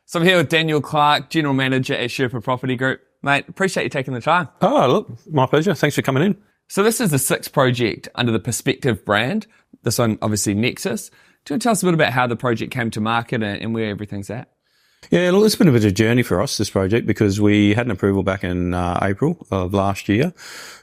So I'm here with Daniel Clarke, General Manager at Sherpa Property Group. Mate, appreciate you taking the time. Oh, look, my pleasure. Thanks for coming in. So this is the sixth project under the Perspective brand. This one, obviously, Nexus. Do you want to tell us a bit about how the project came to market and where everything's at? Yeah, look, it's been a bit of a journey for us, this project, because we had an approval back in April of last year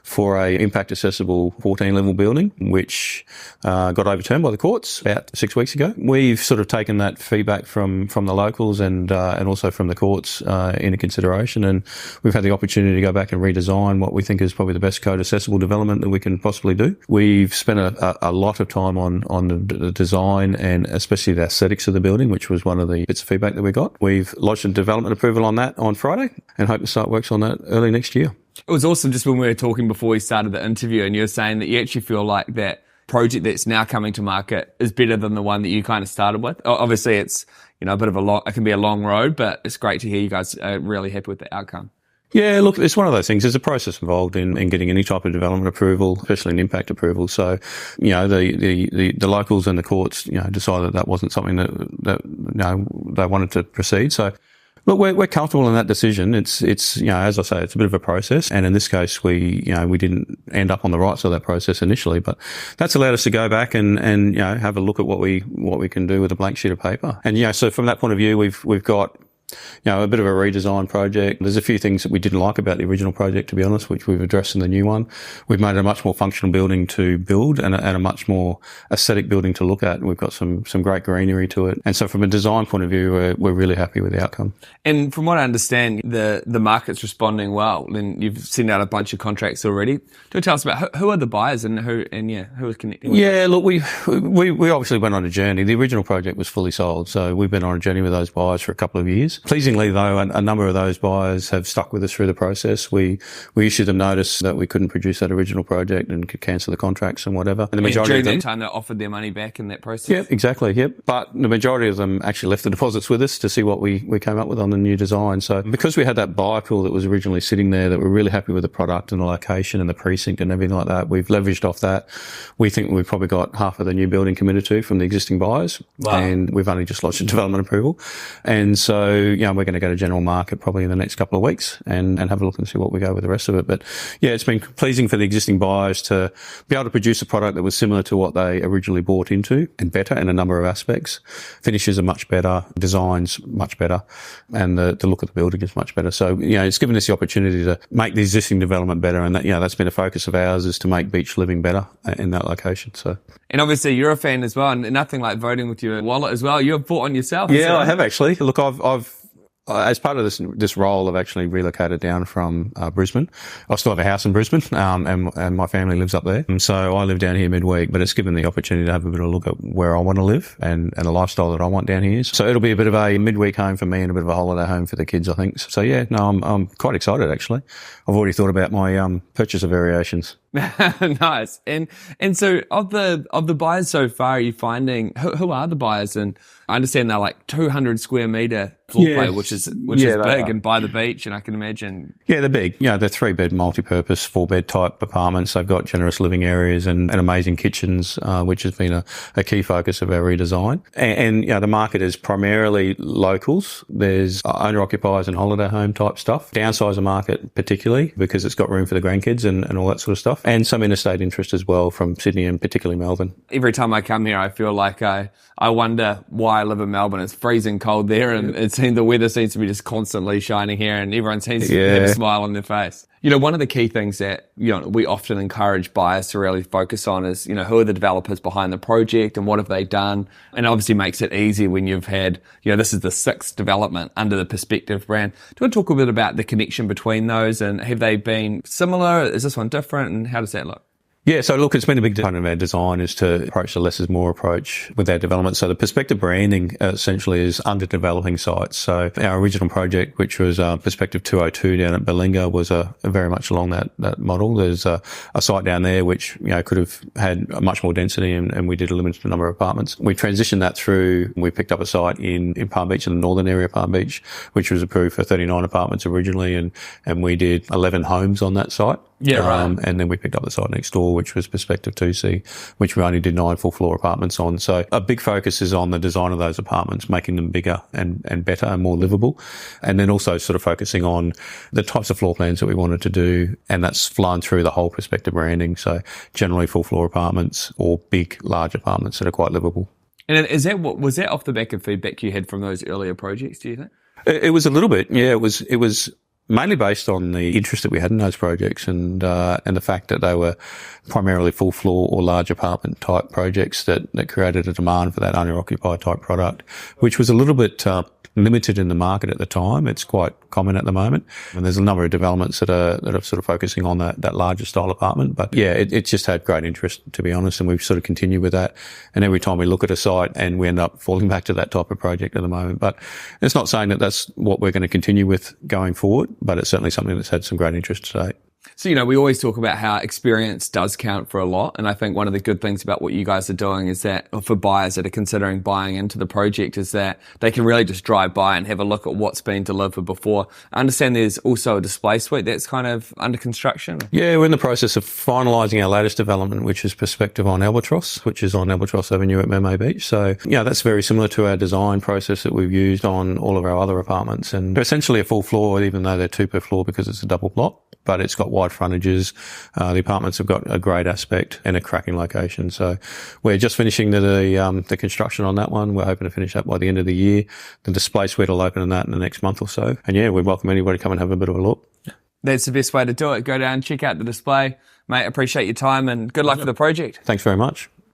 for a impact accessible 14-level building, which got overturned by the courts about 6 weeks ago. We've sort of taken that feedback from the locals and also from the courts into consideration, and we've had the opportunity to go back and redesign what we think is probably the best code accessible development that we can possibly do. We've spent a lot of time on the design and especially the aesthetics of the building, which was one of the bits of feedback that we got. We've lodged a development approval on that on Friday and hope to start works on that early next year. It was awesome just when we were talking before we started the interview, and you were saying that you actually feel like that project that's now coming to market is better than the one that you kind of started with. Obviously, it's, you know, a bit of it can be a long road, but it's great to hear you guys are really happy with the outcome. Yeah, look, it's one of those things. There's a process involved in getting any type of development approval, especially an impact approval. So, you know, the locals and the courts, you know, decided that wasn't something that you know, they wanted to proceed. So, look, we're comfortable in that decision. It's, you know, as I say, it's a bit of a process. And in this case, we didn't end up on the right side of that process initially, but that's allowed us to go back and, you know, have a look at what we can do with a blank sheet of paper. And, you know, so from that point of view, we've got, you know, a bit of a redesign project. There's a few things that we didn't like about the original project, to be honest, which we've addressed in the new one. We've made it a much more functional building to build and a much more aesthetic building to look at. We've got some great greenery to it. And so from a design point of view, we're really happy with the outcome. And from what I understand, the market's responding well, and you've sent out a bunch of contracts already. Do you tell us about who are the buyers and who is connecting with us? Look, we obviously went on a journey. The original project was fully sold, so we've been on a journey with those buyers for a couple of years. Pleasingly, though, a number of those buyers have stuck with us through the process. We issued them notice that we couldn't produce that original project and could cancel the contracts and whatever. And the majority during that time, they offered their money back in that process? Yep, exactly, yep. But the majority of them actually left the deposits with us to see what we came up with on the new design. So because we had that buyer pool that was originally sitting there, that we're really happy with the product and the location and the precinct and everything like that, we've leveraged off that. We think we've probably got half of the new building committed to from the existing buyers. Wow. And we've only just lodged a development approval. And so, you know, we're going to go to general market probably in the next couple of weeks and have a look and see what we go with the rest of it. But yeah, it's been pleasing for the existing buyers to be able to produce a product that was similar to what they originally bought into and better in a number of aspects. Finishes are much better, designs much better, and the look of the building is much better. So, you know, it's given us the opportunity to make the existing development better, and that, you know, that's been a focus of ours, is to make beach living better in that location. So, and obviously you're a fan as well, and nothing like voting with your wallet as well. You've bought on yourself. Yeah, I have actually. Look, I've as part of this role, I've actually relocated down from Brisbane. I still have a house in Brisbane, and my family lives up there. And so I live down here midweek, but it's given the opportunity to have a bit of a look at where I want to live and the lifestyle that I want down here. So it'll be a bit of a midweek home for me and a bit of a holiday home for the kids, I think. So yeah, no, I'm quite excited actually. I've already thought about my purchase of variations. Nice. And so of the buyers so far, are you finding who are the buyers? And I understand they're like 200 square meter floor plate, which is big and by the beach, and I can imagine. Yeah, they're big. You know, they're 3-bed multi-purpose, 4-bed type apartments. They've got generous living areas and amazing kitchens, which has been a key focus of our redesign. And you know, the market is primarily locals. There's owner-occupiers and holiday home type stuff. Downsizer market particularly, because it's got room for the grandkids and all that sort of stuff. And some interstate interest as well from Sydney and particularly Melbourne. Every time I come here, I feel like I wonder why I live in Melbourne. It's freezing cold there, and the weather seems to be just constantly shining here, and everyone seems to have a smile on their face. You know, one of the key things that, you know, we often encourage buyers to really focus on is, you know, who are the developers behind the project and what have they done? And it obviously makes it easy when you've had, you know, this is the 6th development under the Perspective brand. Do you want to talk a bit about the connection between those, and have they been similar? Is this one different, and how does that look? Yeah, so look, it's been a big component of our design is to approach the less is more approach with our development. So the Perspective branding essentially is under developing sites. So our original project, which was Perspective 202 down at Berlinga, was a very much along that model. There's a site down there which, you know, could have had much more density, and we did a limited number of apartments. We transitioned that through. We picked up a site in Palm Beach, in the northern area of Palm Beach, which was approved for 39 apartments originally, and we did 11 homes on that site. Yeah, right. And then we picked up the site next door, which was Perspective 2C, which we only did 9 full floor apartments on. So a big focus is on the design of those apartments, making them bigger and better and more livable. And then also sort of focusing on the types of floor plans that we wanted to do. And that's flown through the whole Perspective branding. So generally full floor apartments or big, large apartments that are quite livable. And was that off the back of feedback you had from those earlier projects, do you think? It was a little bit, yeah. It was mainly based on the interest that we had in those projects and the fact that they were primarily full floor or large apartment type projects that created a demand for that owner-occupier type product, which was a little bit limited in the market at the time. It's quite common at the moment. And there's a number of developments that are sort of focusing on that larger style apartment. But yeah, it just had great interest, to be honest. And we've sort of continued with that. And every time we look at a site and we end up falling back to that type of project at the moment. But it's not saying that that's what we're going to continue with going forward, but it's certainly something that's had some great interest today. So, we always talk about how experience does count for a lot. And I think one of the good things about what you guys are doing is that, or for buyers that are considering buying into the project, is that they can really just drive by and have a look at what's been delivered before. I understand there's also a display suite that's kind of under construction. Yeah, we're in the process of finalising our latest development, which is Perspective on Albatross, which is on Albatross Avenue at Mermaid Beach. So, that's very similar to our design process that we've used on all of our other apartments. And they're essentially a full floor, even though they're 2 per floor because it's a double plot. But it's got wide frontages. The apartments have got a great aspect and a cracking location. So we're just finishing the construction on that one. We're hoping to finish that by the end of the year. The display suite will open in that in the next month or so. And yeah, we welcome anybody to come and have a bit of a look. That's the best way to do it. Go down, check out the display. Mate, appreciate your time and good luck for the project. Thanks very much.